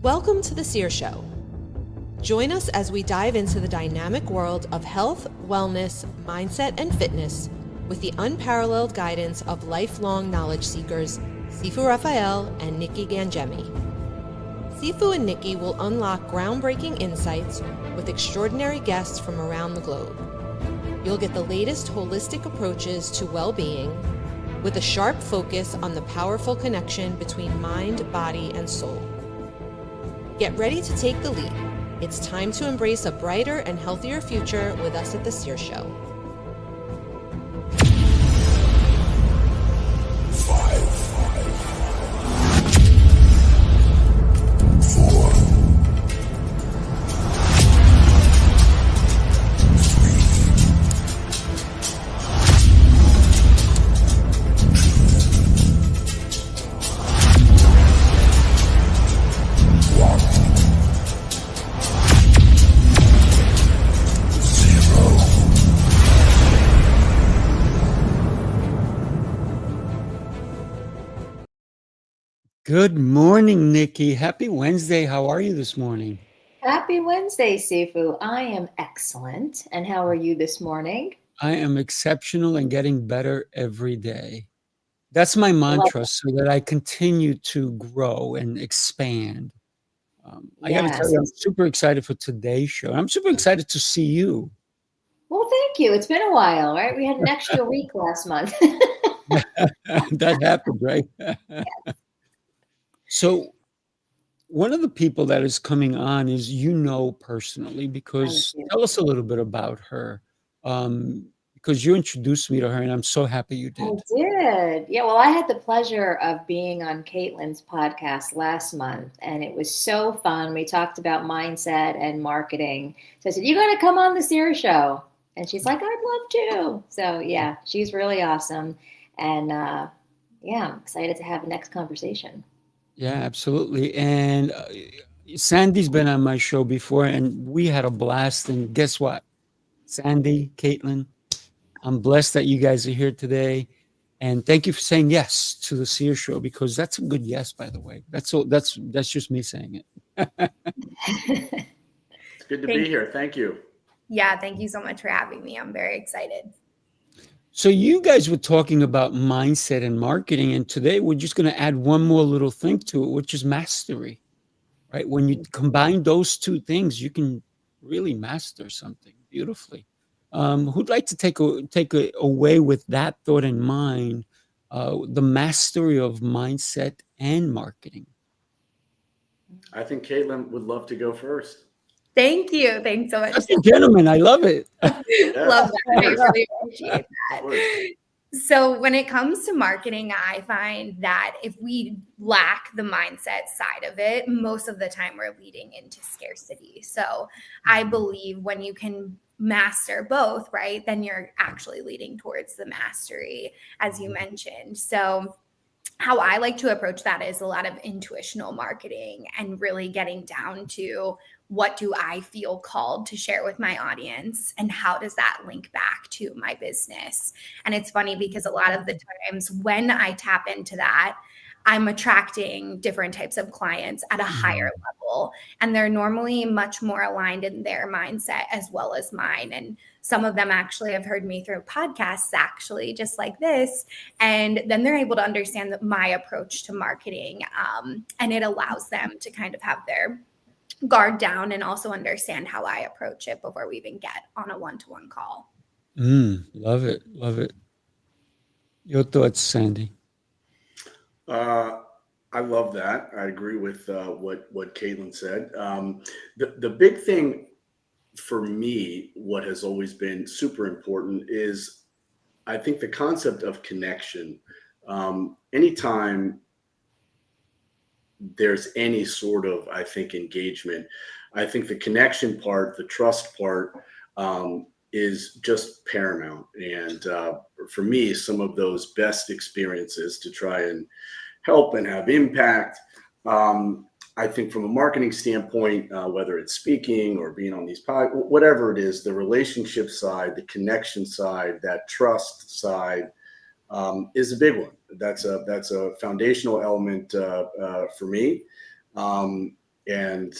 Welcome to The Sear Show. Join us as we dive into the dynamic world of health, wellness, mindset, and fitness with the unparalleled guidance of lifelong knowledge seekers, Sifu Rafael and Nikki Gangemi. Sifu and Nikki will unlock groundbreaking insights with extraordinary guests from around the globe. You'll get the latest holistic approaches to well-being with a sharp focus on the powerful connection between mind, body, and soul. Get ready to take the leap. It's time to embrace a brighter and healthier future with us at The Sear Show. 5, 4, 3, 2, 1. Good morning, Nikki. Happy Wednesday. How are you this morning? Happy Wednesday, Sifu. I am excellent. And how are you this morning? I am exceptional and getting better every day. That's my mantra, so that I continue to grow and expand. I got to tell you, I'm super excited for today's show. I'm super excited to see you. Well, thank you. It's been a while, right? We had an extra week last month. That happened, right? So one of the people that is coming on is personally, because tell us a little bit about her, because you introduced me to her, and I'm so happy you did. I did. Yeah, well, I had the pleasure of being on Caitlin's podcast last month, and it was so fun. We talked about mindset and marketing. So I said, you got to come on the Sear Show. And she's like, I'd love to. So, yeah, she's really awesome. And, I'm excited to have the next conversation. Yeah, absolutely. And Sandy's been on my show before, and we had a blast. And guess what? Sandy, Caitlin, I'm blessed that you guys are here today. And thank you for saying yes to the Sear Show, because that's a good yes, by the way. That's just me saying it. It's good to be here. Thank you. Yeah, thank you so much for having me. I'm very excited. So you guys were talking about mindset and marketing, and today we're just going to add one more little thing to it, which is mastery, right? When you combine those two things, you can really master something beautifully. Who'd like to take away with that thought in mind, the mastery of mindset and marketing? I think Caitlin would love to go first. Thank you. Thanks so much. That's a gentleman. I love it. Love that. I really appreciate that. So when it comes to marketing, I find that if we lack the mindset side of it, most of the time we're leading into scarcity. So I believe when you can master both, right, then you're actually leading towards the mastery, as you mentioned. So how I like to approach that is a lot of intuitional marketing and really getting down to what do I feel called to share with my audience, and how does that link back to my business? And it's funny because a lot of the times when I tap into that, I'm attracting different types of clients at a higher level, and they're normally much more aligned in their mindset as well as mine. And some of them actually have heard me through podcasts, actually, just like this. And then they're able to understand my approach to marketing. And it allows them to kind of have their guard down and also understand how I approach it before we even get on a one-to-one call. Love it. Love it. Your thoughts, Sandy? I love that. I agree with what Caitlin said. The big thing for me, what has always been super important is, I think, the concept of connection. Anytime there's any sort of, I think, engagement, I think the connection part, the trust part, is just paramount. And for me, some of those best experiences to try and help and have impact, I think from a marketing standpoint, whether it's speaking or being on these whatever it is, the relationship side, the connection side, that trust side, is a big one. That's a foundational element for me. And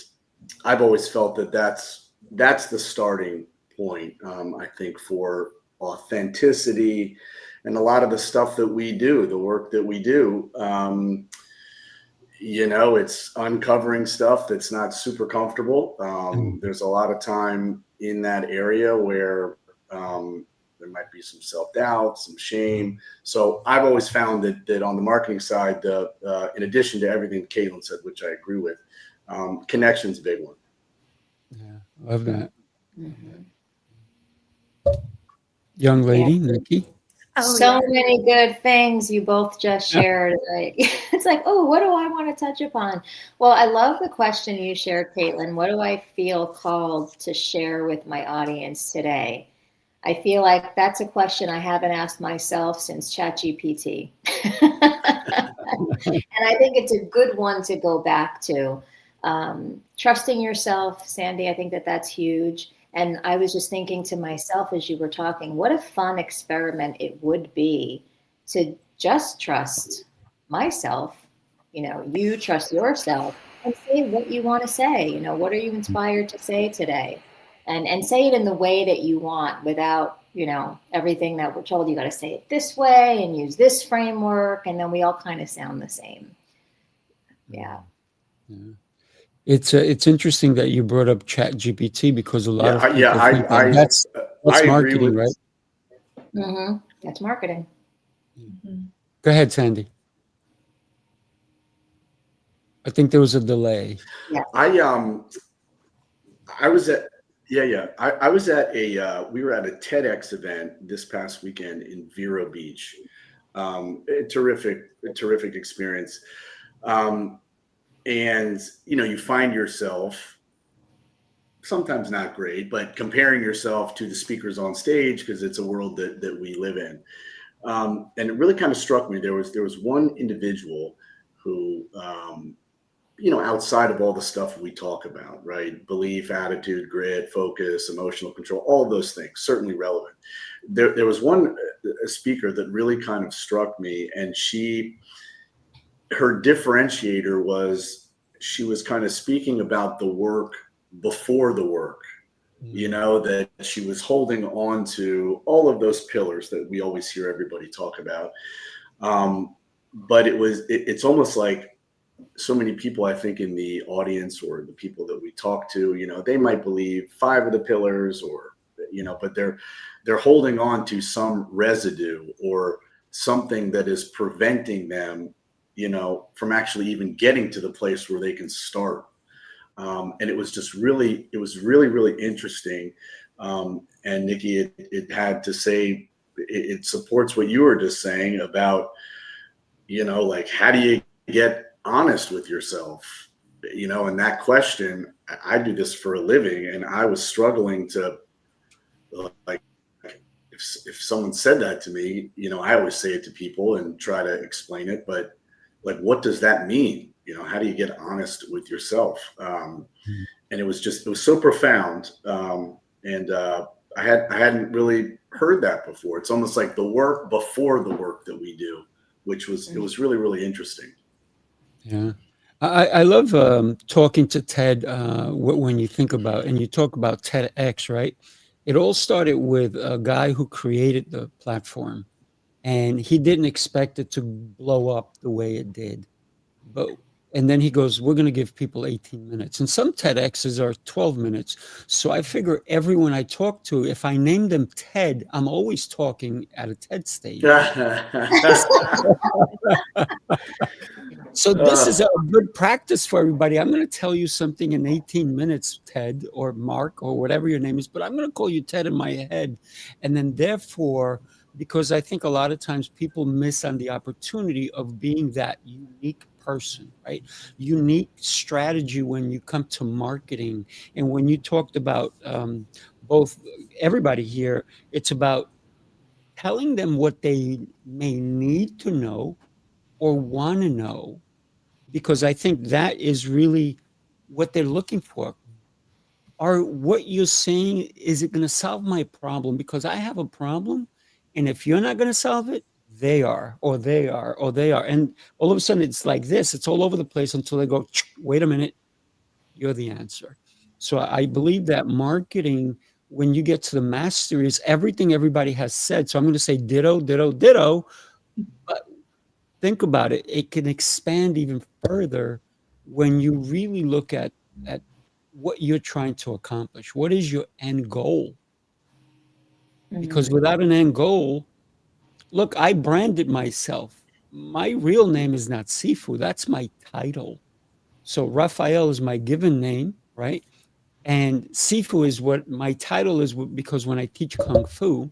I've always felt that that's the starting point, I think, for authenticity and a lot of the stuff that we do, the work that we do. It's uncovering stuff that's not super comfortable. There's a lot of time in that area where there might be some self-doubt, some shame. So I've always found that on the marketing side, in addition to everything Caitlin said, which I agree with, connection's a big one. Yeah, love that. Mhm. Young lady, Nikki. So many good things you both just shared. It's like, oh, what do I want to touch upon? Well, I love the question you shared, Caitlin. What do I feel called to share with my audience today? I feel like that's a question I haven't asked myself since ChatGPT. And I think it's a good one to go back to. Trusting yourself, Sandy, I think that's huge. And I was just thinking to myself as you were talking, what a fun experiment it would be to just trust myself. You trust yourself and say what you want to say. What are you inspired to say today? And say it in the way that you want without, everything that we're told you got to say it this way and use this framework. And then we all kind of sound the same. Yeah. It's interesting that you brought up ChatGPT because a lot of people think I that's marketing, right? Mm-hmm. That's marketing. Mm-hmm. Go ahead, Sandy. I think there was a delay. Yeah. I was at I was at we were at a TEDx event this past weekend in Vero Beach. A terrific experience. And you find yourself sometimes not great, but comparing yourself to the speakers on stage because it's a world that we live in. And it really kind of struck me. There was one individual who, outside of all the stuff we talk about, right? Belief, attitude, grit, focus, emotional control, all of those things, certainly relevant. There was a speaker that really kind of struck me, and her differentiator was she was kind of speaking about the work before the work, that she was holding on to all of those pillars that we always hear everybody talk about. But it's almost like so many people, I think, in the audience or the people that we talk to, they might believe 5 of the pillars but they're holding on to some residue or something that is preventing them from actually even getting to the place where they can start. And it was really, really interesting. And Nikki, it had to say, it supports what you were just saying about, like, how do you get honest with yourself? And that question, I do this for a living, and I was struggling to, like, if someone said that to me, I always say it to people and try to explain it, but like, what does that mean? How do you get honest with yourself? And it was so profound. And I hadn't really heard that before. It's almost like the work before the work that we do, it was really, really interesting. Yeah. I love talking to Ted when you think about, and you talk about TEDx, right? It all started with a guy who created the platform, and he didn't expect it to blow up the way it did. And then he goes, we're going to give people 18 minutes. And some TEDx's are 12 minutes. So I figure everyone I talk to, if I name them Ted, I'm always talking at a TED stage. So this is a good practice for everybody. I'm going to tell you something in 18 minutes, Ted or Mark or whatever your name is, but I'm going to call you Ted in my head. And then therefore, because I think a lot of times people miss on the opportunity of being that unique person, right? Unique strategy when you come to marketing. And when you talked about both everybody here, it's about telling them what they may need to know or want to know, because I think that is really what they're looking for. Are what you're saying, is it going to solve my problem? Because I have a problem. And if you're not going to solve it, they are, or they are, or they are. And all of a sudden it's like this, it's all over the place until they go, wait a minute. you're the answer. So I believe that marketing, when you get to the mastery, is everything everybody has said. So I'm going to say ditto, ditto, ditto. But think about it. It can expand even further when you really look at what you're trying to accomplish. What is your end goal? Because without an end goal, look, I branded myself. My real name is not Sifu. That's my title. So Rafael is my given name, right? And Sifu is what my title is, because when I teach Kung Fu.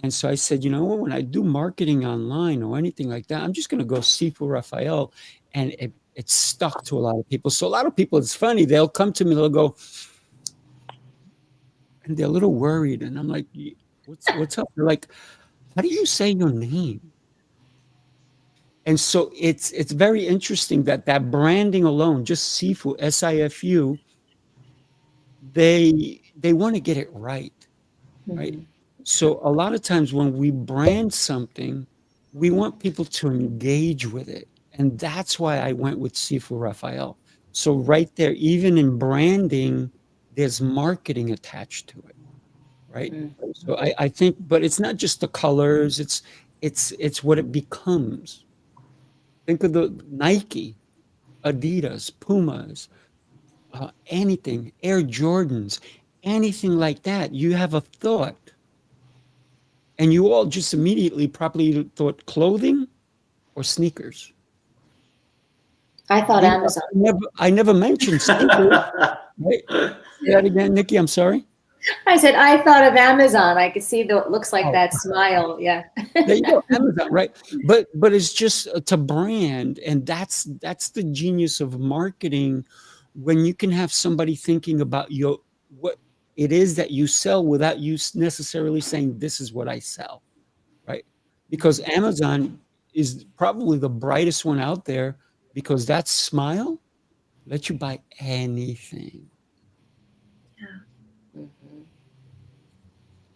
And so I said, you know what, when I do marketing online or anything like that, I'm just going to go Sifu Rafael. And it's stuck to a lot of people. So a lot of people, it's funny, they'll come to me, they'll go, and they're a little worried. And I'm like, what's up? They're like, how do you say your name? And so it's very interesting that branding alone, just Sifu, S-I-F-U, they want to get it right, right? So a lot of times when we brand something, we want people to engage with it. And that's why I went with Sifu Rafael. So right there, even in branding, there's marketing attached to it, right? So I think, but it's not just the colors, it's what it becomes. Think of the Nike, Adidas, Pumas, anything, Air Jordans, anything like that. You have a thought. And you all just immediately probably thought clothing or sneakers. I thought Amazon. I never mentioned sneakers. Right? Say that again, Nikki. I'm sorry. I said I thought of Amazon. I could see the looks like that smile. Yeah. There you go, Amazon, right? But it's just to brand, and that's the genius of marketing, when you can have somebody thinking about what it is that you sell without you necessarily saying this is what I sell, right? Because Amazon is probably the brightest one out there, because that smile lets you buy anything.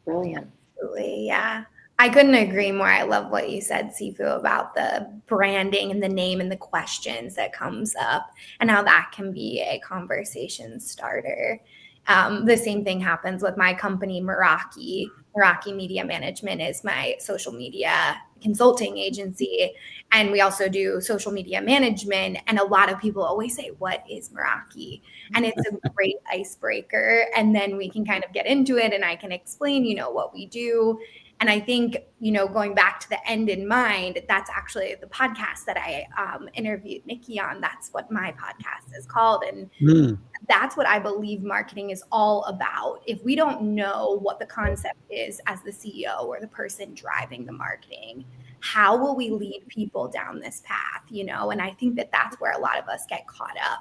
Brilliant. Absolutely. Yeah. I couldn't agree more. I love what you said, Sifu, about the branding and the name and the questions that comes up and how that can be a conversation starter. The same thing happens with my company, Meraki. Meraki Media Management is my social media consulting agency. And we also do social media management. And a lot of people always say, what is Meraki? And it's a great icebreaker. And then we can kind of get into it and I can explain, what we do. And I think, going back to the end in mind, that's actually the podcast that I interviewed Nikki on. That's what my podcast is called. And that's what I believe marketing is all about. If we don't know what the concept is as the CEO or the person driving the marketing, how will we lead people down this path? And I think that's where a lot of us get caught up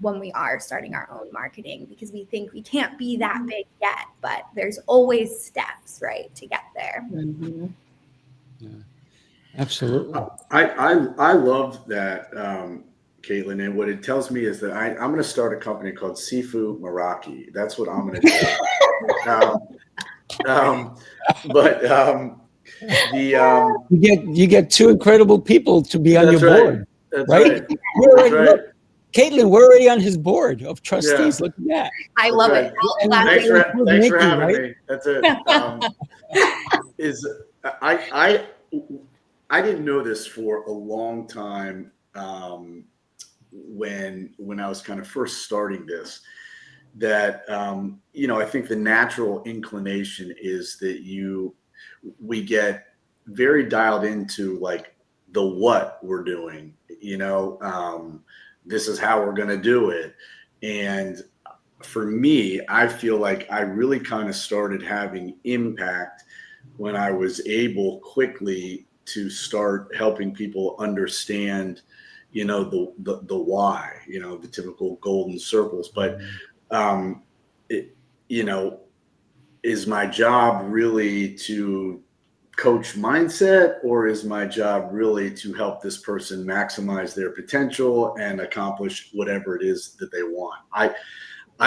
when we are starting our own marketing, because we think we can't be that big yet, but there's always steps, right, to get there. Mm-hmm. Yeah, absolutely. I love that, Caitlin, and what it tells me is that I'm going to start a company called Sifu Meraki. That's what I'm going to do. You get two incredible people to be on your board. That's right? Right. Caitlin, we're already on his board of trustees. Yeah. Look at that. I love it. Thanks for having me. That's it. I didn't know this for a long time when I was kind of first starting this, that I think the natural inclination is that we get very dialed into like the what we're doing, this is how we're going to do it. And for me, I feel like I really kind of started having impact when I was able quickly to start helping people understand, the why, the typical golden circles. But, is my job really to coach mindset, or is my job really to help this person maximize their potential and accomplish whatever it is that they want? I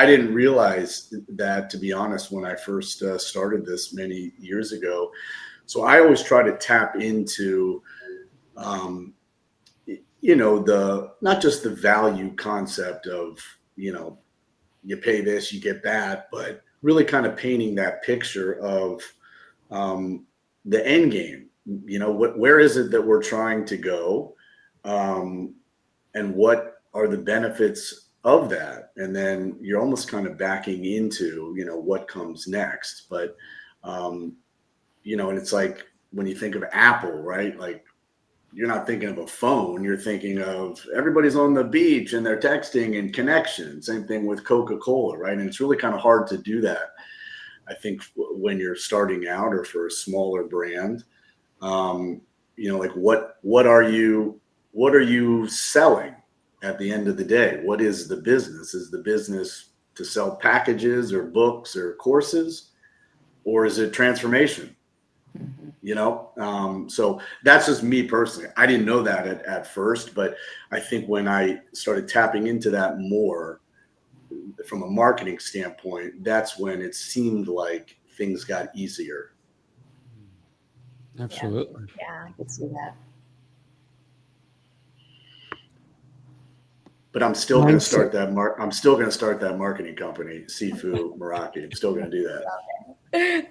didn't realize that, to be honest, when I first started this many years ago. So I always try to tap into, not just the value concept of, you pay this, you get that, but really kind of painting that picture of the end game. Where is it that we're trying to go, and what are the benefits of that? And then you're almost kind of backing into, what comes next. But, and it's like when you think of Apple, right? Like, you're not thinking of a phone, you're thinking of everybody's on the beach and they're texting and connection. Same thing with Coca-Cola, right? And it's really kind of hard to do that, I think, when you're starting out or for a smaller brand. Like what are you selling at the end of the day? What is the business? Is the business to sell packages or books or courses, or is it transformation? So that's just me personally. I didn't know that at first, but I think when I started tapping into that more from a marketing standpoint, that's when it seemed like things got easier. Absolutely. Yeah, I could see that. But I'm still going to start that I'm still going to start that marketing company, Sifu Meraki. I'm still going to do that.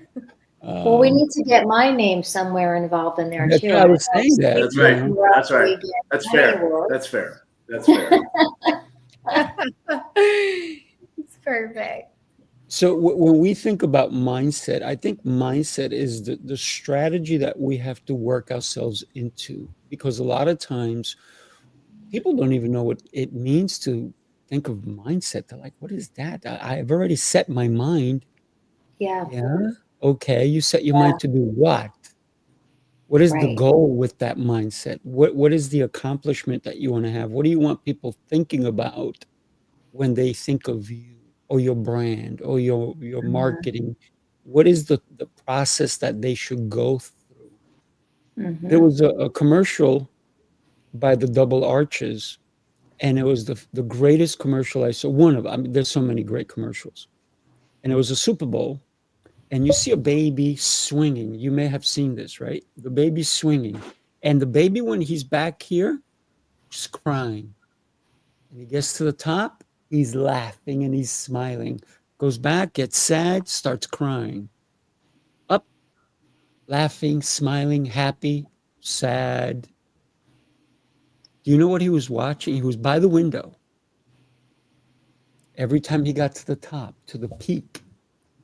Well, we need to get my name somewhere involved in there too. I was saying that. That's right. That's right. That's fair. That's fair. That's fair. It's perfect. So when we think about mindset, I think mindset is the strategy that we have to work ourselves into, because a lot of times people don't even know what it means to think of mindset. They're like, what is that? I've already set my mind. Yeah. Okay, you set your mind to do what? What is the goal with that mindset? What is the accomplishment that you want to have? What do you want people thinking about when they think of you or your brand or your marketing? What is the process that they should go through? There was a commercial by the Double Arches, and it was the greatest commercial I saw. One of them. I mean, there's so many great commercials. And it was a Super Bowl. And you see a baby swinging. You may have seen this, right? The baby swinging. And the baby, when he's back here, just crying. And he gets to the top, he's laughing and he's smiling. Goes back, gets sad, starts crying. Up, laughing, smiling, happy, sad. Do you know what he was watching? He was by the window. Every time he got to the top, to the peak,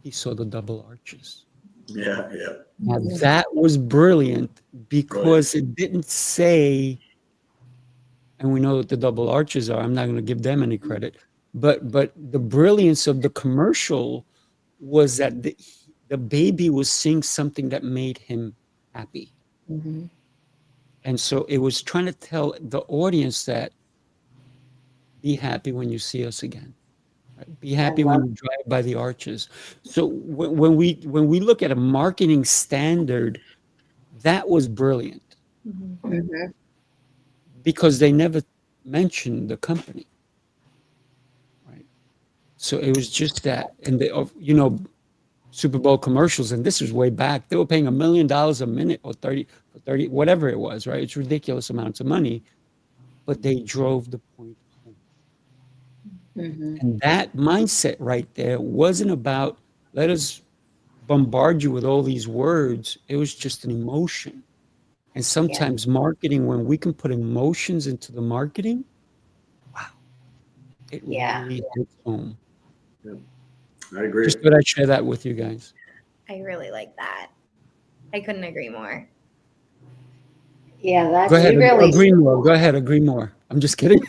he saw the Double Arches. Yeah. Now that was brilliant, because it didn't say, and we know what the Double Arches are. I'm not going to give them any credit, but the brilliance of the commercial was that the baby was seeing something that made him happy. And so it was trying to tell the audience that be happy when you see us again. Right? Be happy when you drive by the arches. So when we look at a marketing standard, that was brilliant, because they never mentioned the company, right? So it was just that, and Super Bowl commercials, and this was way back. They were paying $1 million a minute, or 30, whatever it was, right? It's ridiculous amounts of money, but they drove the point. And that mindset right there wasn't about, let us bombard you with all these words. It was just an emotion. And sometimes marketing, when we can put emotions into the marketing, wow, it really hits home. I agree. Just thought I'd share that with you guys. I really like that. I couldn't agree more. Yeah, that's Go ahead, really agree more. Go ahead, agree more. I'm just kidding.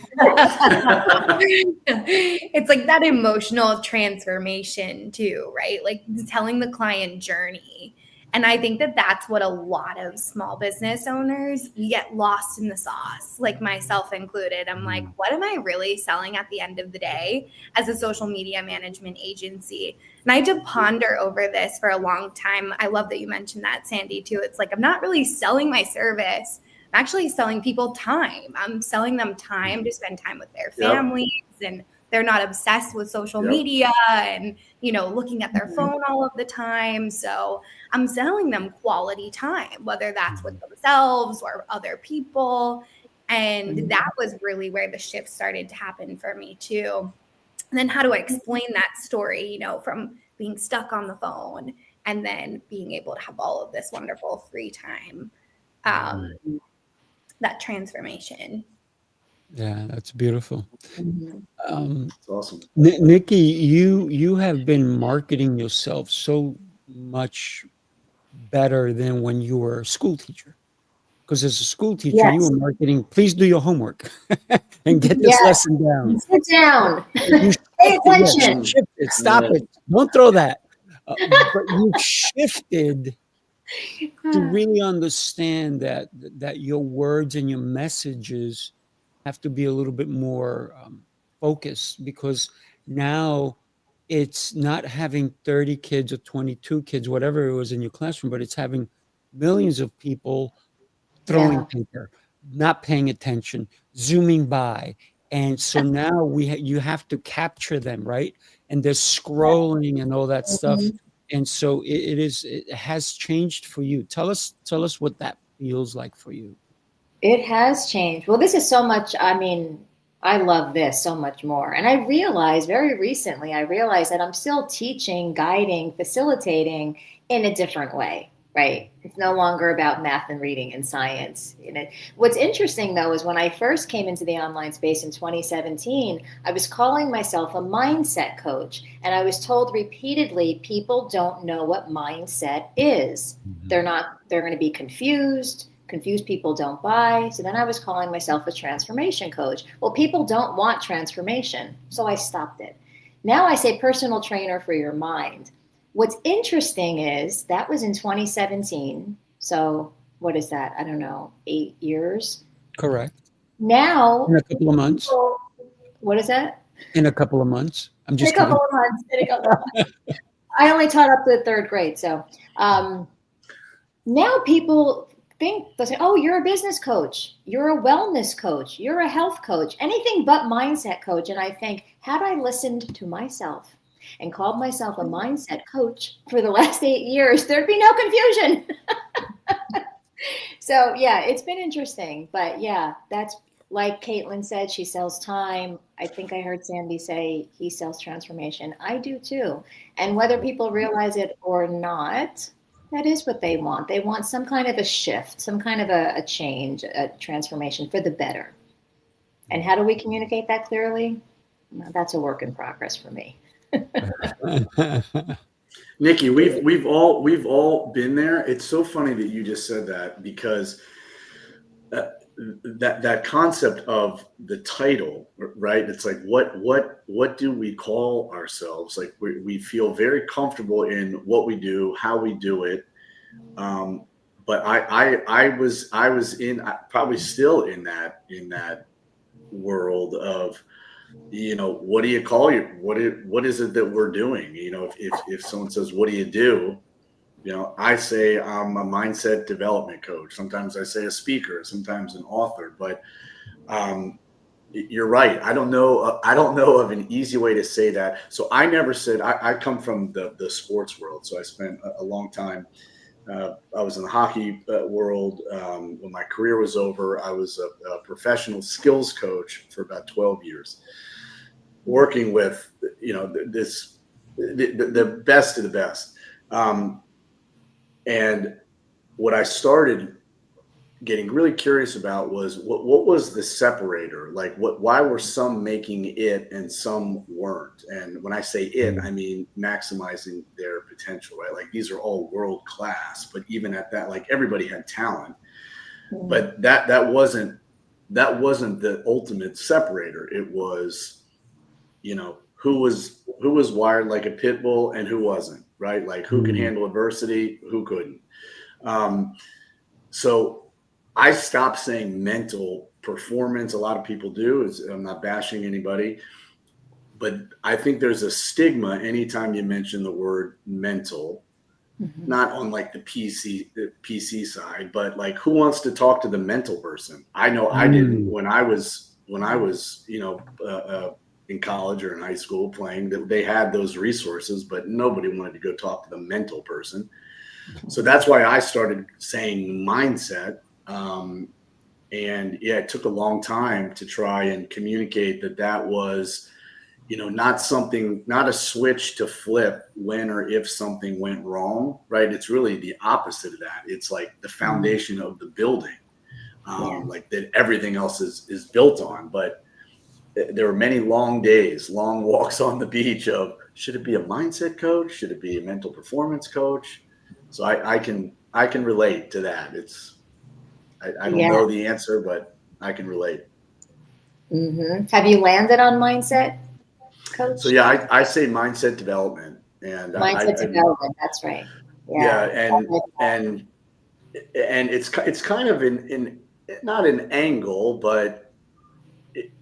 It's like that emotional transformation too, right? Like telling the client journey. And I think that that's what a lot of small business owners, we get lost in the sauce, like myself included. I'm like, what am I really selling at the end of the day as a social media management agency? And I had to ponder over this for a long time. I love that you mentioned that, Sandy, too. It's like, I'm not really selling my service. I'm actually selling people time. I'm selling them time to spend time with their families, and they're not obsessed with social media and, looking at their phone all of the time. So I'm selling them quality time, whether that's with themselves or other people. And that was really where the shift started to happen for me too. And then how do I explain that story, you know, from being stuck on the phone and then being able to have all of this wonderful free time, that transformation. Yeah, that's beautiful. It's awesome. Nikki, you have been marketing yourself so much better than when you were a school teacher. Because as a school teacher, you Yes. were marketing, please do your homework and get this Yes. lesson down. Sit down. You Pay shifted, yes, attention. shifted, stop it. Don't throw that. But you shifted to really understand that your words and your messages have to be a little bit more focused, because now it's not having 30 kids or 22 kids, whatever it was in your classroom, but it's having millions of people throwing Yeah. paper, not paying attention, zooming by. And so now you have to capture them, right? And they're scrolling and all that stuff. Mhm. And so it has changed for you. Tell us what that feels like for you. It has changed. Well, this is so much, I mean, I love this so much more. And I realized very recently, that I'm still teaching, guiding, facilitating in a different way, right? It's no longer about math and reading and science. What's interesting, though, is when I first came into the online space in 2017, I was calling myself a mindset coach. And I was told repeatedly, people don't know what mindset is. They're going to be confused. Confused people don't buy. So then I was calling myself a transformation coach. Well, people don't want transformation. So I stopped it. Now I say personal trainer for your mind. What's interesting is that was in 2017. So what is that? I don't know, 8 years. Correct. Now, In a couple of months. What is that? In a couple of months. I'm just in a couple of months. I only taught up to the 3rd grade. So now people they'll say, oh, you're a business coach, you're a wellness coach, you're a health coach, anything but mindset coach. And I think, had I listened to myself and called myself a mindset coach for the last 8 years, there'd be no confusion. So yeah, it's been interesting. But yeah, that's like Caitlin said, she sells time. I think I heard Sandy say he sells transformation. I do too. And whether people realize it or not, that is what they want. They want some kind of a shift, some kind of a change, a transformation for the better. And how do we communicate that clearly? Well, that's a work in progress for me. Nikki, we've all been there. It's so funny that you just said that, because that concept of the title, right? It's like, what do we call ourselves? Like we feel very comfortable in what we do, how we do it. But I was in, probably still in that world of, what do you call you? What is it that we're doing? If someone says, what do you do? I say I'm a mindset development coach. Sometimes I say a speaker, sometimes an author, but you're right. I don't know of an easy way to say that. So I never said, I come from the sports world. So I spent a long time. I was in the hockey world. When my career was over, I was a professional skills coach for about 12 years, working with, the best of the best. And what I started getting really curious about was what was the separator? Like why were some making it and some weren't? And when I say it, I mean maximizing their potential, right? Like these are all world class, but even at that, like everybody had talent, but that wasn't the ultimate separator. It was, who was wired like a pit bull and who wasn't, right? Like who could handle adversity, who couldn't. So I stopped saying mental performance. A lot of people do. I'm not bashing anybody, but I think there's a stigma anytime you mention the word mental, not on like the PC side, but like who wants to talk to the mental person? I know I didn't when I was in college or in high school playing, that they had those resources, but nobody wanted to go talk to the mental person. So that's why I started saying mindset. And yeah, it took a long time to try and communicate that was, not a switch to flip when or if something went wrong, right? It's really the opposite of that. It's like the foundation of the building, like that everything else is built on. But there were many long days, long walks on the beach of, should it be a mindset coach? Should it be a mental performance coach? So I can relate to that. I don't know the answer, but I can relate. Mm-hmm. Have you landed on mindset coach? So yeah, I say mindset development, and mindset development. That's right. Yeah, and it's kind of in not an angle, but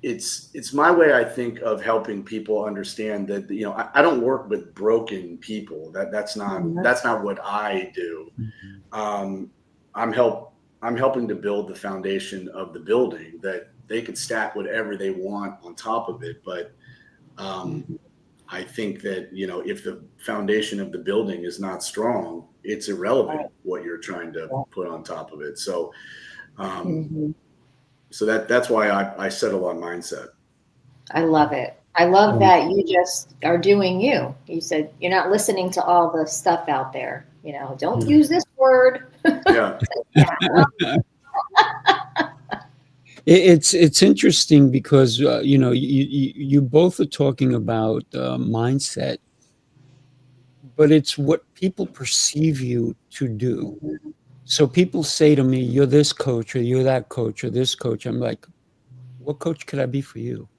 it's my way, I think, of helping people understand that I don't work with broken people. That's not what I do. I'm helping to build the foundation of the building that they can stack whatever they want on top of it. But I think that if the foundation of the building is not strong, it's irrelevant what you're trying to put on top of it. So so that's why I settle on mindset. I love it. I love that you just are doing you. You said you're not listening to all the stuff out there. Don't use this word. Yeah. It's interesting because you both are talking about mindset, but it's what people perceive you to do. So people say to me, "You're this coach, or you're that coach, or this coach." I'm like, "What coach could I be for you?"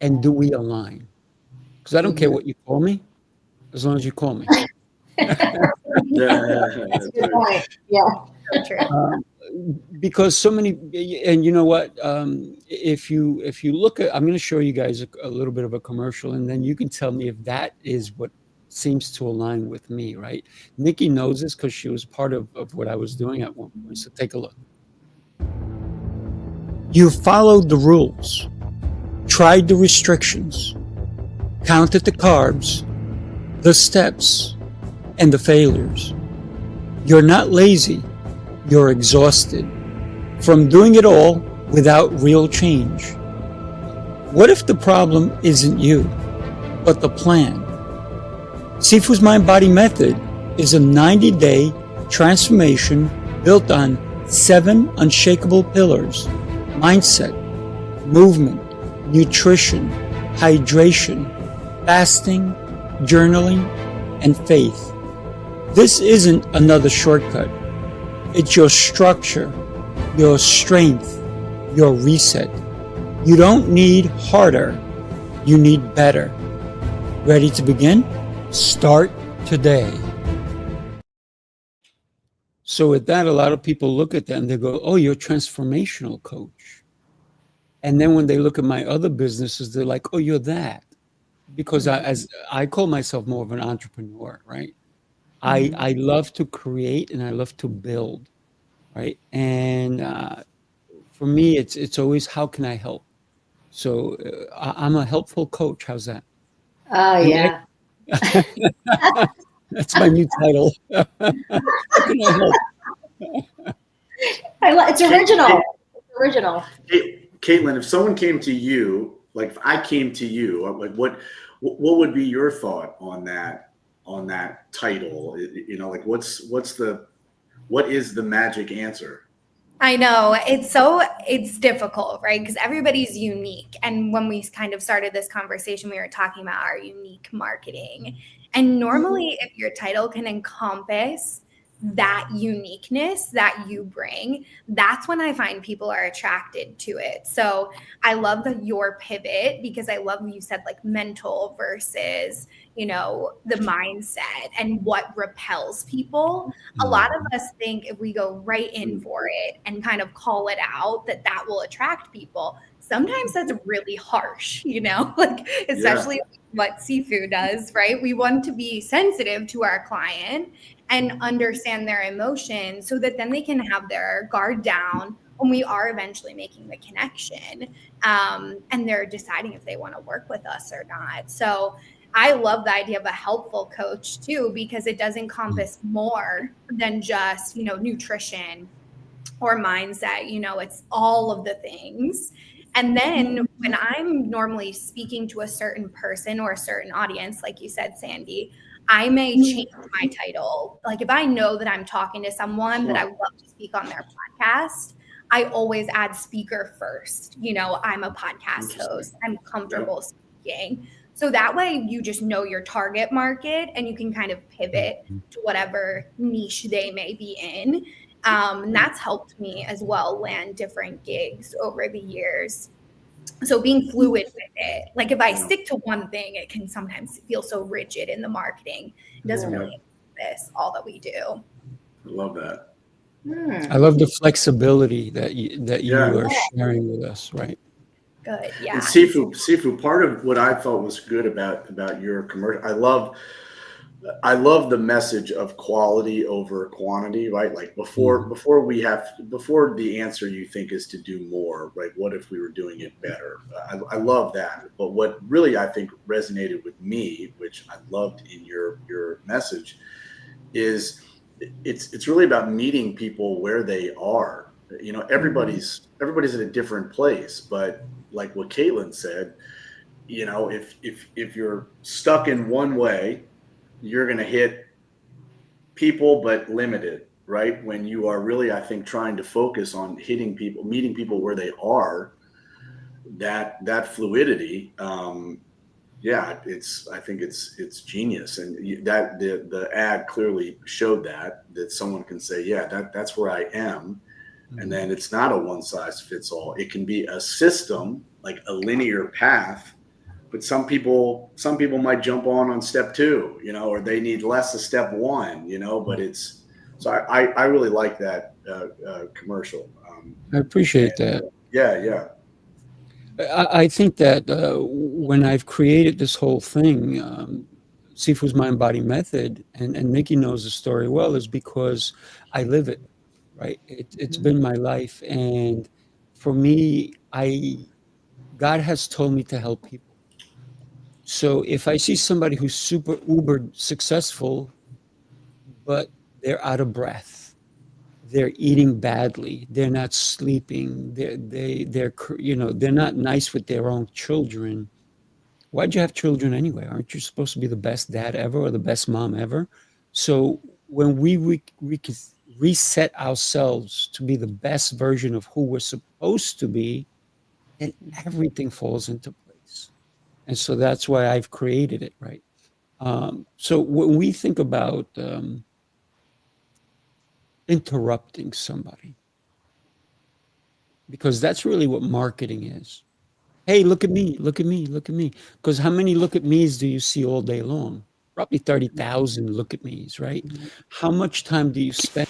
And do we align? Because I don't care what you call me, as long as you call me. That's a good point. Yeah. True. Because so many, and you know what? If you look at, I'm going to show you guys a little bit of a commercial, and then you can tell me if that is what seems to align with me, right? Nikki knows this because she was part of what I was doing at one point. So take a look. You followed the rules, tried the restrictions, counted the carbs, the steps, and the failures. You're not lazy. You're exhausted from doing it all without real change. What if the problem isn't you, but the plan? Sifu's Mind Body Method is a 90-day transformation built on 7 unshakable pillars: mindset, movement, nutrition, hydration, fasting, journaling, and faith. This isn't another shortcut. It's your structure, your strength, your reset. You don't need harder, you need better. Ready to begin? Start today. So with that, a lot of people look at that and they go, "Oh, you're a transformational coach." And then when they look at my other businesses, they're like, "Oh, you're that." Because I call myself more of an entrepreneur, right? I love to create and I love to build, right? And for me, it's always, how can I help? So I'm a helpful coach. How's that? Oh, yeah. That's my new title. How can I help? It's original. It's original. Hey, Caitlin, if someone came to you, like if I came to you, like what would be your thought on that title? Like what is the magic answer? I know it's difficult, right? Because everybody's unique. And when we kind of started this conversation, we were talking about our unique marketing. And normally if your title can encompass that uniqueness that you bring, that's when I find people are attracted to it. So I love your pivot, because I love you said like mental versus, the mindset and what repels people. A lot of us think if we go right in for it and kind of call it out, that will attract people. Sometimes that's really harsh, like especially what Sifu does, right? We want to be sensitive to our client and understand their emotions so that then they can have their guard down when we are eventually making the connection, and they're deciding if they want to work with us or not. So I love the idea of a helpful coach too, because it does encompass more than just, nutrition or mindset. It's all of the things. And then when I'm normally speaking to a certain person or a certain audience, like you said, Sandy, I may change my title. Like if I know that I'm talking to someone that I would love to speak on their podcast, I always add speaker first. You know, I'm a podcast host. I'm comfortable speaking. So that way you just know your target market and you can kind of pivot to whatever niche they may be in. And that's helped me as well land different gigs over the years. So being fluid with it, like if I stick to one thing, it can sometimes feel so rigid in the marketing. It doesn't really encompass all that we do. I love that. I love the flexibility that you are sharing with us, right? Good, yeah. And Sifu, part of what I thought was good about your commercial, I love the message of quality over quantity, right? Like before the answer you think is to do more, right? What if we were doing it better? I love that. But what really I think resonated with me, which I loved in your message, is it's really about meeting people where they are. You know, everybody's at a different place, but like what Caitlin said, you know, if you're stuck in one way, you're going to hit people, but limited, right? When you are really, I think, trying to focus on hitting people, meeting people where they are, that fluidity, I think it's genius. And that the ad clearly showed that someone can say, yeah, that's where I am. And then it's not a one size fits all. It can be a system, like a linear path. But some people might jump on step 2, you know, or they need less of step 1, you know. But it's so I really like that commercial. I appreciate that. Yeah. I think that when I've created this whole thing, Sifu's My Embody Method, and Nikki knows the story well, is because I live it, right? It's been my life, and for me, God has told me to help people. So if I see somebody who's super uber successful, but they're out of breath, they're eating badly, they're not sleeping, they're not nice with their own children. Why'd you have children anyway? Aren't you supposed to be the best dad ever or the best mom ever? So when we reset ourselves to be the best version of who we're supposed to be, then everything falls into place. And so that's why I've created it, right? So when we think about interrupting somebody, because that's really what marketing is. Hey, look at me, look at me, look at me. Because how many look at me's do you see all day long? Probably 30,000 look at me's, right? How much time do you spend?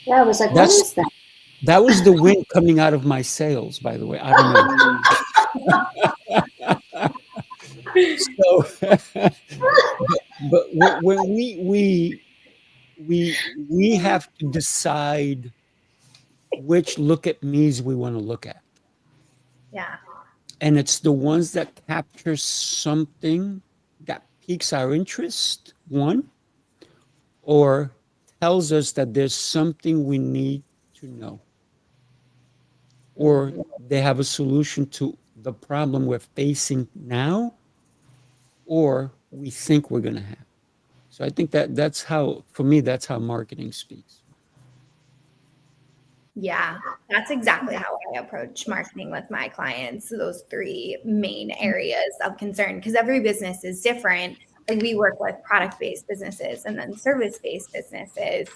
Yeah, I was like, what is that? That was the wind coming out of my sails, by the way. I don't know. So, but when we have to decide which look at me's we want to look at. Yeah. And it's the ones that capture something that piques our interest, one, or tells us that there's something we need to know, or they have a solution to the problem we're facing now, or we think we're going to have. So I think that's how, for me, that's how marketing speaks. Yeah, that's exactly how I approach marketing with my clients. Those 3 main areas of concern, because every business is different. Like we work with product-based businesses and then service-based businesses.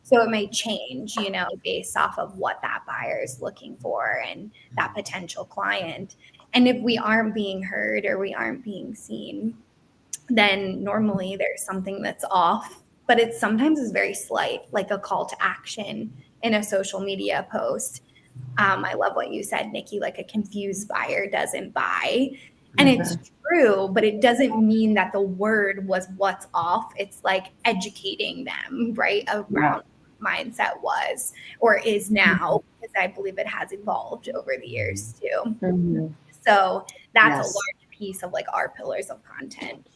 So it may change, you know, based off of what that buyer is looking for and that potential client. And if we aren't being heard or we aren't being seen, then normally there's something that's off, but it sometimes is very slight, like a call to action in a social media post. I love what you said, Nikki, like a confused buyer doesn't buy. And it's true, but it doesn't mean that the word was what's off. It's like educating them, right, around mindset was or is now, because I believe it has evolved over the years too. So that's a large piece of like our pillars of content.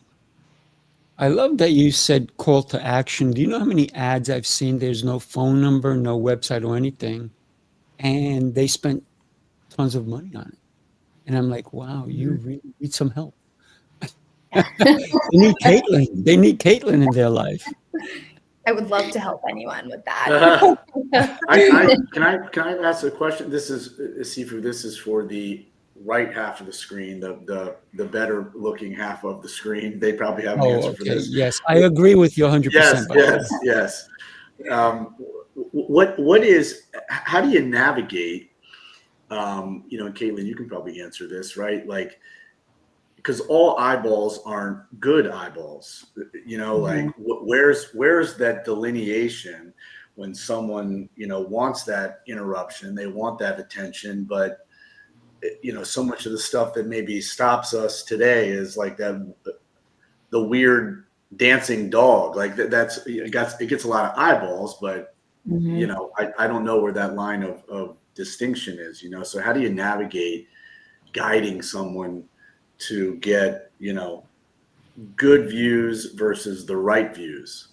I love that you said call to action. Do you know how many ads I've seen? There's no phone number, no website or anything. And they spent tons of money on it. And I'm like, wow, you really need some help. They need Caitlin. They need Caitlin in their life. I would love to help anyone with that. Can I ask a question? This is Sifu. This is for the right half of the screen, the better looking half of the screen. They probably have an answer for this. Yes, I agree with you 100%. Yes. How do you navigate? And Caitlin, you can probably answer this, right? Like, because all eyeballs aren't good eyeballs, like where's that delineation when someone, wants that interruption, they want that attention, but so much of the stuff that maybe stops us today is like the weird dancing dog, like it gets a lot of eyeballs, but I don't know where that line of distinction is, so how do you navigate guiding someone to get, good views versus the right views?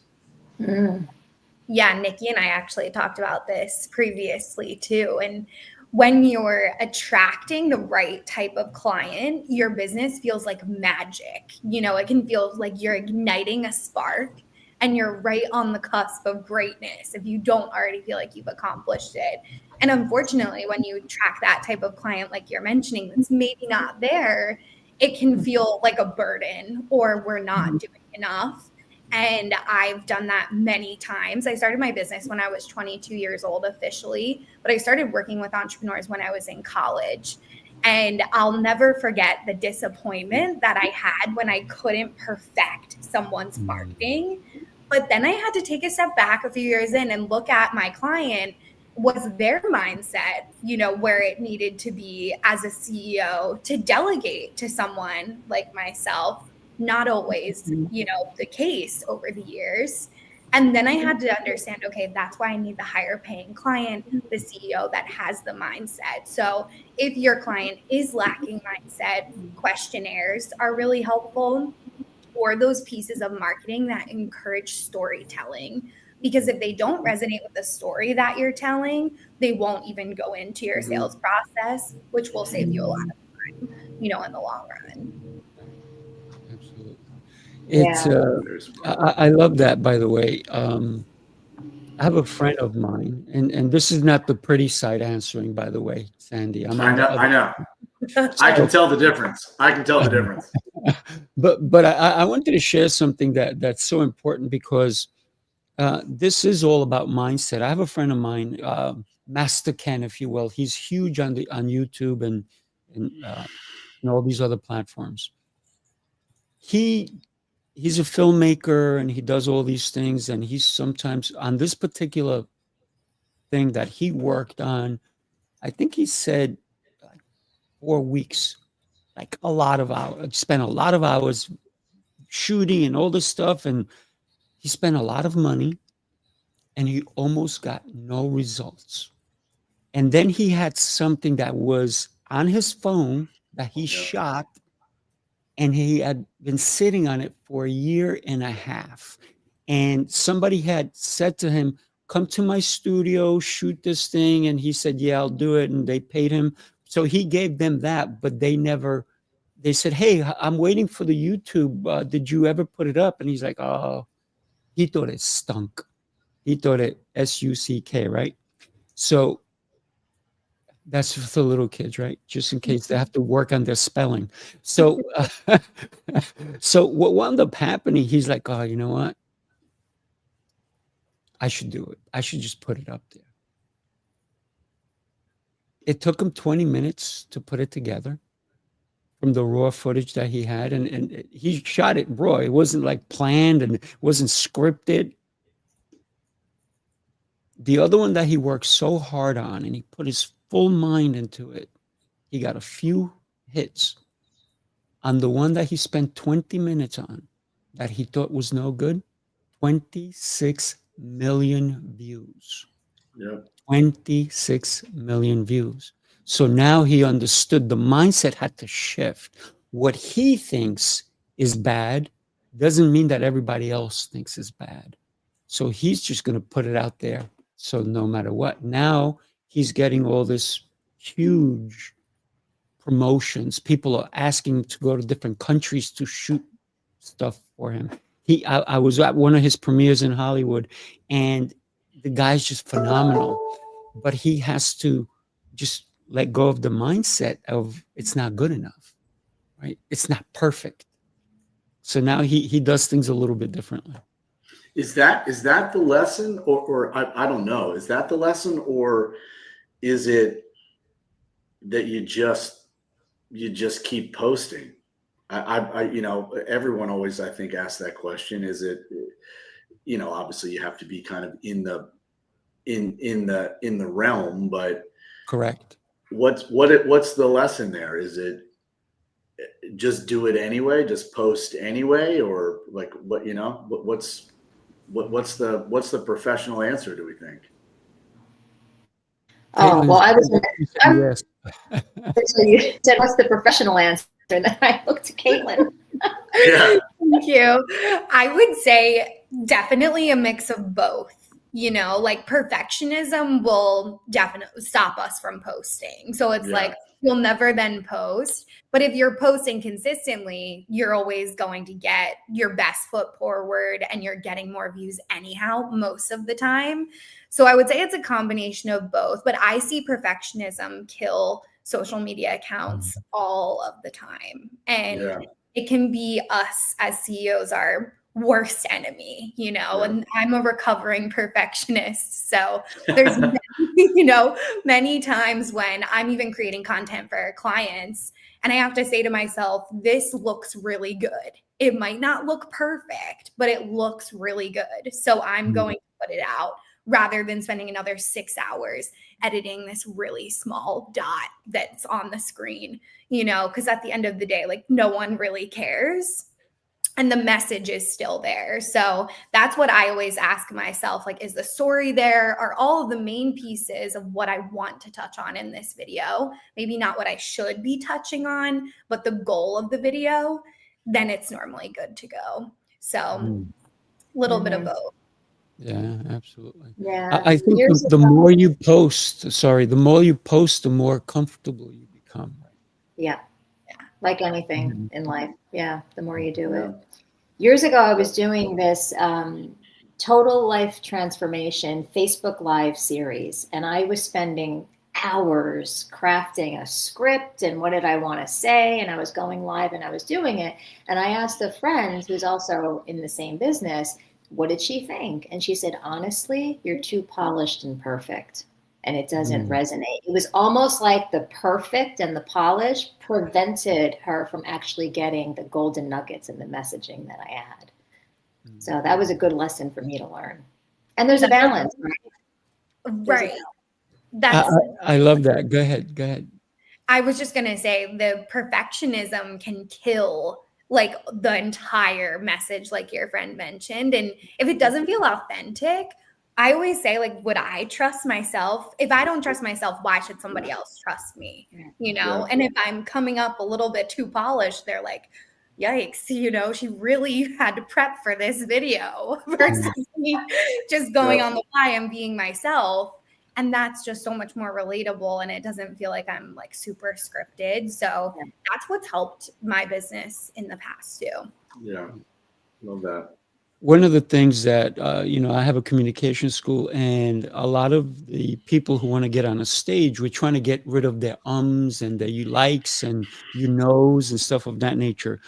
Yeah, Nikki and I actually talked about this previously too. And when you're attracting the right type of client, your business feels like magic. It can feel like you're igniting a spark and you're right on the cusp of greatness if you don't already feel like you've accomplished it. And unfortunately, when you attract that type of client, like you're mentioning, that's maybe not there, it can feel like a burden or we're not doing enough. And I've done that many times. I started my business when I was 22 years old officially, but I started working with entrepreneurs when I was in college. And I'll never forget the disappointment that I had when I couldn't perfect someone's marketing. But then I had to take a step back a few years in and look at my client. Was their mindset, where it needed to be as a CEO to delegate to someone like myself? Not always, the case over the years. And then I had to understand, okay, that's why I need the higher paying client, the CEO that has the mindset. So if your client is lacking mindset, questionnaires are really helpful, or those pieces of marketing that encourage storytelling. Because if they don't resonate with the story that you're telling, they won't even go into your sales process, which will save you a lot of time, in the long run. Absolutely. It's I love that, by the way. I have a friend of mine, and this is not the pretty side answering, by the way, Sandy. I know. I can tell the difference. But I wanted to share something that's so important because this is all about mindset. I have a friend of mine, Master Ken, if you will. He's huge on YouTube and all these other platforms. He's a filmmaker and he does all these things, and he's sometimes on this particular thing that he worked on, I think he said like 4 weeks, like a lot of hours, spent a lot of hours shooting and all this stuff, and he spent a lot of money and he almost got no results. And then he had something that was on his phone that he shot, and he had been sitting on it for 1.5 years. And somebody had said to him, come to my studio, shoot this thing. And he said, yeah, I'll do it. And they paid him. So he gave them that, but they said, hey, I'm waiting for the YouTube. Did you ever put it up? And he's like, oh, he thought it stunk. He thought it S-U-C-K, right? So that's for the little kids, right? Just in case they have to work on their spelling. So, so what wound up happening, he's like, oh, you know what? I should do it. I should just put it up there. It took him 20 minutes to put it together from the raw footage that he had. And he shot it raw. It wasn't like planned and it wasn't scripted. The other one that he worked so hard on and he put his full mind into it, he got a few hits. On the one that he spent 20 minutes on that he thought was no good, 26 million views. Yep. 26 million views. So now he understood the mindset had to shift. What he thinks is bad doesn't mean that everybody else thinks it's bad. So he's just going to put it out there. So no matter what, now he's getting all this huge promotions. People are asking to go to different countries to shoot stuff for him. I was at one of his premieres in Hollywood, and the guy's just phenomenal. But he has to just let go of the mindset of it's not good enough, right? It's not perfect. So now he does things a little bit differently. Is that the lesson, or I don't know? Is that the lesson, or is it that you just keep posting? I you know, everyone always, I think, asks that question. Is it, you know, obviously you have to be kind of in the realm, but Correct. What's the lesson there? Is it just do it anyway, just post anyway, or like what, you know, what's the professional answer, do we think? Oh, well, I was yes. so you said what's the professional answer, and then I looked at Caitlin. Yeah. Thank you. I would say definitely a mix of both. You know, like perfectionism will definitely stop us from posting. So it's like you'll never then post. But if you're posting consistently, you're always going to get your best foot forward, and you're getting more views anyhow, most of the time. So I would say it's a combination of both. But I see perfectionism kill social media accounts all of the time. And it can be us as CEOs, our worst enemy, you know, and I'm a recovering perfectionist. So there's, you know, many times when I'm even creating content for our clients, and I have to say to myself, this looks really good. It might not look perfect, but it looks really good. So I'm going to put it out rather than spending another 6 hours editing this really small dot that's on the screen, you know, because at the end of the day, like, no one really cares. And the message is still there. So that's what I always ask myself, like, is the story there? Are all of the main pieces of what I want to touch on in this video, maybe not what I should be touching on, but the goal of the video, then it's normally good to go. So a little bit of both. Yeah, absolutely. Yeah. I think the more you post, the more you post, the more comfortable you become. Yeah. Like anything in life. Yeah. The more you do it. Years ago, I was doing this total life transformation Facebook Live series, and I was spending hours crafting a script and what did I want to say, and I was going live and I was doing it, and I asked a friend who's also in the same business, what did she think? And she said, honestly, you're too polished and perfect, and it doesn't resonate. It was almost like the perfect and the polish prevented her from actually getting the golden nuggets and the messaging that I had. So that was a good lesson for me to learn. And there's a balance, right? That's I love that. Go ahead. I was just going to say the perfectionism can kill like the entire message, like your friend mentioned. And if it doesn't feel authentic, I always say, like, would I trust myself? If I don't trust myself, why should somebody else trust me? You know? And if I'm coming up a little bit too polished, they're like, yikes, you know, she really had to prep for this video versus me just going on the fly and being myself. And that's just so much more relatable, and it doesn't feel like I'm like super scripted. So that's what's helped my business in the past too. Yeah, love that. One of the things that, I have a communication school, and a lot of the people who want to get on a stage, we're trying to get rid of their ums and their you likes and you knows and stuff of that nature.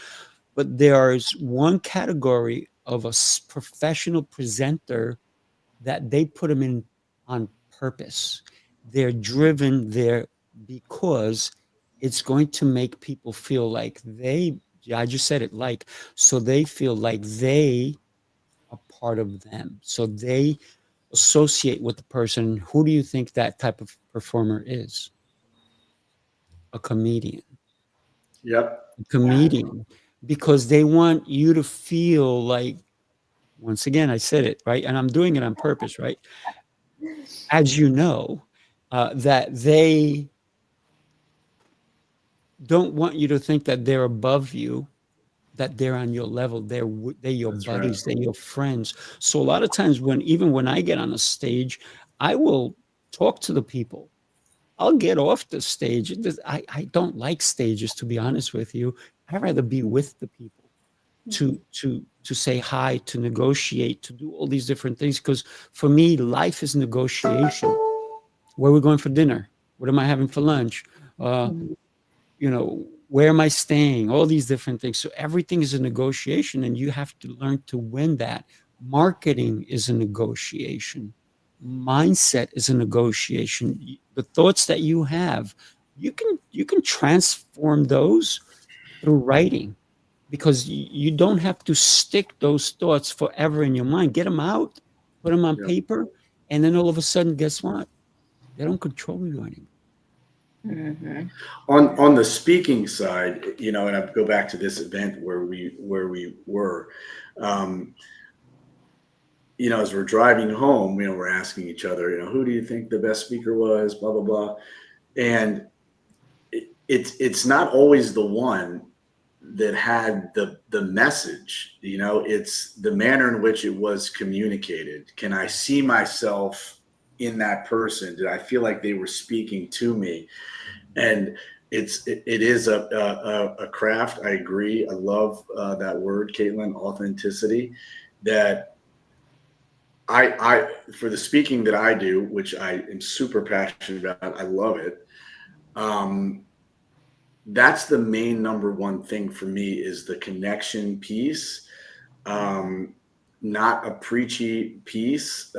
But there is one category of a professional presenter that they put them in on purpose. They're driven there because it's going to make people feel like I just said it, like, so they feel like they are part of them. So they associate with the person. Who do you think that type of performer is? A comedian. Yep. A comedian. Because they want you to feel like, once again, I said it, right? And I'm doing it on purpose, right? As you know, that they don't want you to think that they're above you. that they're on your level. They're your That's buddies. right. They're your friends. So a lot of times even when I get on a stage, I will talk to the people. I'll get off the stage. I don't like stages, to be honest with you. I'd rather be with the people to say hi, to negotiate, to do all these different things. Because for me, life is negotiation. Where are we going for dinner? What am I having for lunch? Where am I staying? All these different things. So everything is a negotiation, and you have to learn to win that. Marketing is a negotiation. Mindset is a negotiation. The thoughts that you have, you can transform those through writing, because you don't have to stick those thoughts forever in your mind. Get them out, put them on Yeah. paper, and then all of a sudden, guess what? They don't control you anymore. On the speaking side, and I go back to this event where we were, as we're driving home, we're asking each other, who do you think the best speaker was, blah, blah, blah. And it's not always the one that had the message, it's the manner in which it was communicated. Can I see myself in that person? Did I feel like they were speaking to me? And it is a craft. I agree. I love that word, Caitlin, authenticity. That I for the speaking that I do, which I am super passionate about, I love it. That's the main number one thing for me, is the connection piece, not a preachy piece.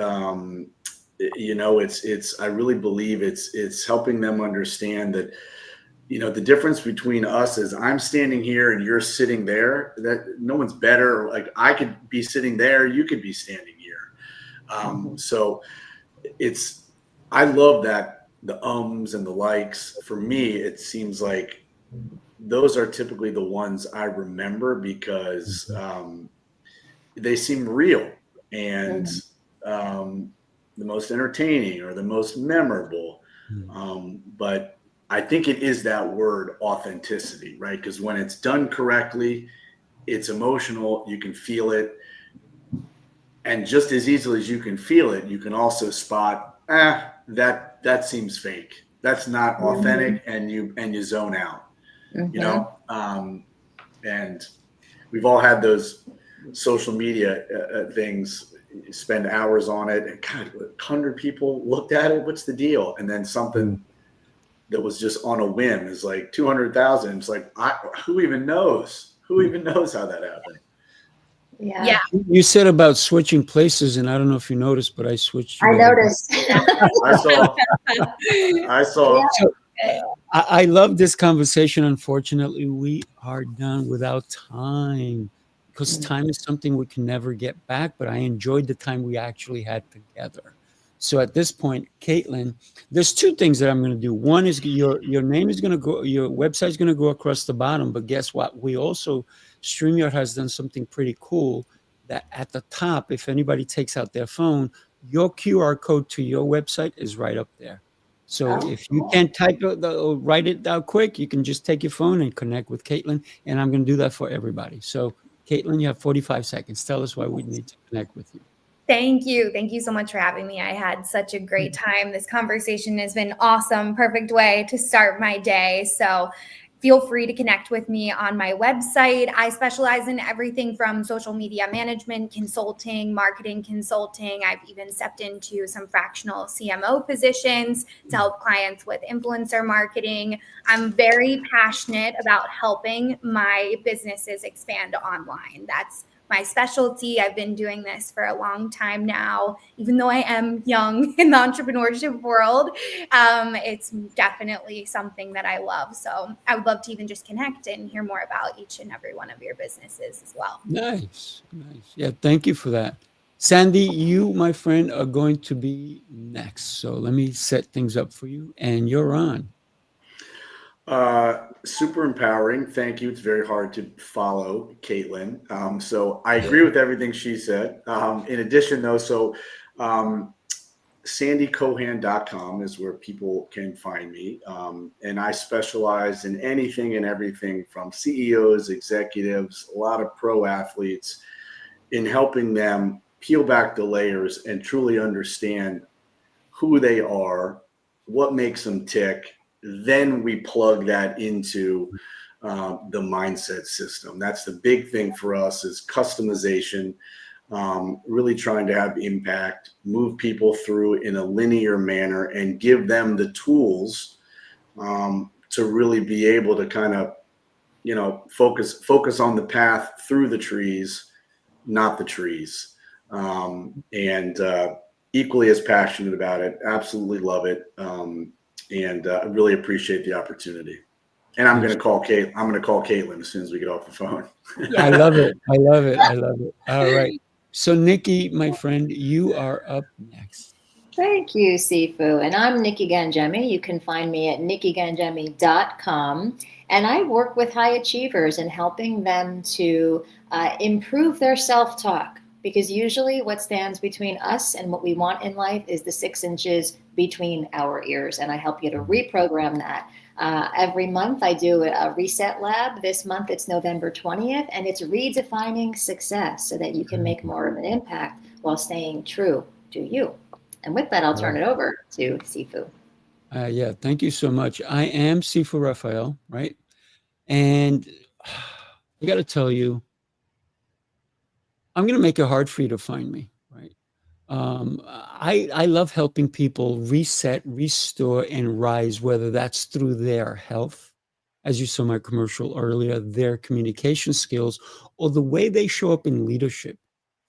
It's I really believe it's helping them understand that, the difference between us is I'm standing here and you're sitting there, that no one's better. Like, I could be sitting there, you could be standing here. So I love that, the ums and the likes. For me, it seems like those are typically the ones I remember, because they seem real, and the most entertaining or the most memorable. But I think it is that word, authenticity, right? Because when it's done correctly, it's emotional, you can feel it. And just as easily as you can feel it, you can also spot, that seems fake. That's not authentic, and you zone out. And we've all had those social media things. You spend hours on it, and God, 100 people looked at it. What's the deal? And then something that was just on a whim is like 200,000. It's like, who even knows? Who even knows how that happened? Yeah. You said about switching places, and I don't know if you noticed, but I switched. I noticed. I saw. So, I love this conversation. Unfortunately, we are done without time, because time is something we can never get back. But I enjoyed the time we actually had together. So at this point, Caitlin, there's two things that I'm going to do. One is your name is going to go, your website is going to go across the bottom. But guess what? We also, StreamYard has done something pretty cool, that at the top, if anybody takes out their phone, your QR code to your website is right up there. So if you can't write it down quick, you can just take your phone and connect with Caitlin. And I'm going to do that for everybody. So Caitlin, you have 45 seconds. Tell us why we need to connect with you. Thank you. Thank you so much for having me. I had such a great time. This conversation has been awesome. Perfect way to start my day. So feel free to connect with me on my website. I specialize in everything from social media management, consulting, marketing consulting. I've even stepped into some fractional CMO positions to help clients with influencer marketing. I'm very passionate about helping my businesses expand online. That's my specialty. I've been doing this for a long time now, even though I am young in the entrepreneurship world. It's definitely something that I love. So I would love to even just connect and hear more about each and every one of your businesses as well. Nice. Yeah, thank you for that. Sandy, you, my friend, are going to be next. So let me set things up for you, and you're on. Super empowering. Thank you. It's very hard to follow Caitlin. So I agree with everything she said. In addition, though, sandycohan.com is where people can find me. And I specialize in anything and everything from CEOs, executives, a lot of pro athletes, in helping them peel back the layers and truly understand who they are, what makes them tick. Then we plug that into the mindset system. That's the big thing for us, is customization, really trying to have impact, move people through in a linear manner, and give them the tools to really be able to kind of, focus on the path through the trees, not the trees. And equally as passionate about it. Absolutely love it. And I really appreciate the opportunity. And I'm going to call Kate. I'm going to call Caitlin as soon as we get off the phone. I love it. I love it. I love it. All right. So Nikki, my friend, you are up next. Thank you, Sifu. And I'm Nikki Gangemi. You can find me at nikkigangemi.com. And I work with high achievers in helping them to improve their self-talk. Because usually what stands between us and what we want in life is the 6 inches between our ears. And I help you to reprogram that. Every month I do a reset lab. This month it's November 20th, and it's redefining success so that you can make more of an impact while staying true to you. And with that, I'll turn it over to Sifu. Yeah, thank you so much. I am Sifu Rafael, right? And I got to tell you, I'm going to make it hard for you to find me, right? I love helping people reset, restore, and rise, whether that's through their health, as you saw my commercial earlier, their communication skills, or the way they show up in leadership.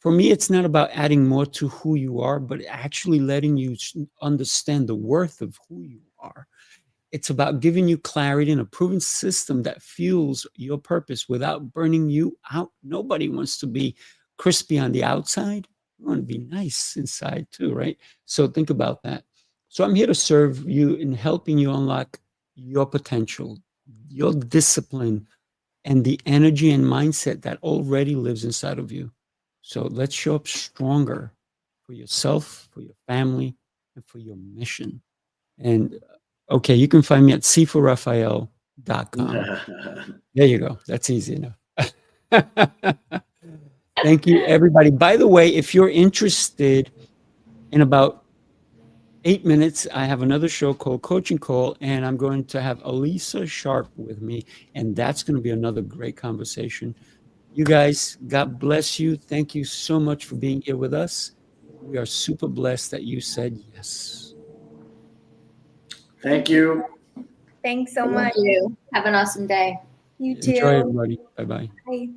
For me, it's not about adding more to who you are, but actually letting you understand the worth of who you are. It's about giving you clarity and a proven system that fuels your purpose without burning you out. Nobody wants to be crispy on the outside. You want to be nice inside too, right? So think about that. So I'm here to serve you in helping you unlock your potential, your discipline, and the energy and mindset that already lives inside of you. So let's show up stronger for yourself, for your family, and for your mission. And okay, you can find me at sifurafael.com. There you go. That's easy enough. Thank you, everybody. By the way, if you're interested, in about 8 minutes, I have another show called Coaching Call, and I'm going to have Elisa Sharp with me, and that's going to be another great conversation. You guys, God bless you. Thank you so much for being here with us. We are super blessed that you said yes. Thank you. Thanks so Thank much. you. Have an awesome day. You too. Enjoy, everybody. Bye-bye. Bye.